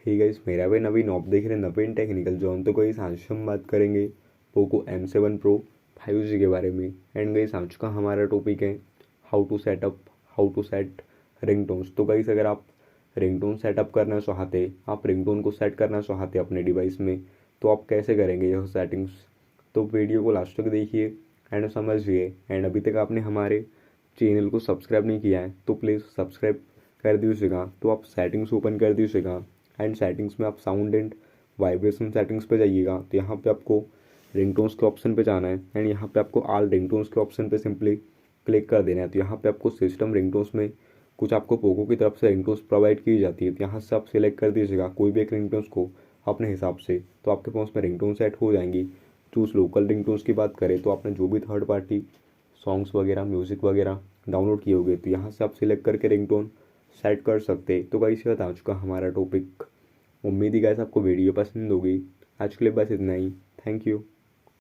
Hey guys, मेरा भी नवीन आप देख रहे हैं नवीन टेक्निकल जोन। तो गाइस आज हम बात करेंगे पोको M7 Pro 5G के बारे में। एंड गाइस आज का हमारा टॉपिक है हाउ टू सेट रिंगटोन्स। तो गाइस अगर आप रिंगटोन सेटअप करना चाहते, आप रिंगटोन को सेट करना चाहते अपने डिवाइस में, तो आप कैसे करेंगे यह सेटिंग्स। तो वीडियो को लास्ट तक देखिए एंड समझिए। एंड अभी तक आपने हमारे चैनल को सब्सक्राइब नहीं किया है तो प्लीज़ सब्सक्राइब कर दीजिएगा। तो आप सेटिंग्स ओपन कर दीजिएगा एंड सेटिंग्स में आप साउंड एंड वाइब्रेशन सेटिंग्स पे जाइएगा। तो यहाँ पे आपको रिंगटोन्स के ऑप्शन पे जाना है एंड यहाँ पे आपको ऑल रिंगटोन्स के ऑप्शन पे सिंपली क्लिक कर देना है। तो यहाँ पे आपको सिस्टम रिंगटोन्स में कुछ आपको पोको की तरफ से रिंगटोन्स प्रोवाइड की जाती है। तो यहाँ से आप सिलेक्ट कर दीजिएगा कोई भी एक रिंगटोन्स को अपने हिसाब से, तो आपके पास में रिंगटोन सेट हो जाएंगी। चूज़ लोकल रिंगटोन्स की बात करें तो आपने जो भी थर्ड पार्टी सॉन्ग्स वगैरह म्यूज़िक वगैरह डाउनलोड किए होंगे, तो यहाँ से आप सिलेक्ट करके रिंगटोन सेट कर सकते। तो गाइस ये था आज का हमारा टॉपिक। उम्मीद ही गाइस आपको वीडियो पसंद होगी। आज के लिए बस इतना ही। Thank you.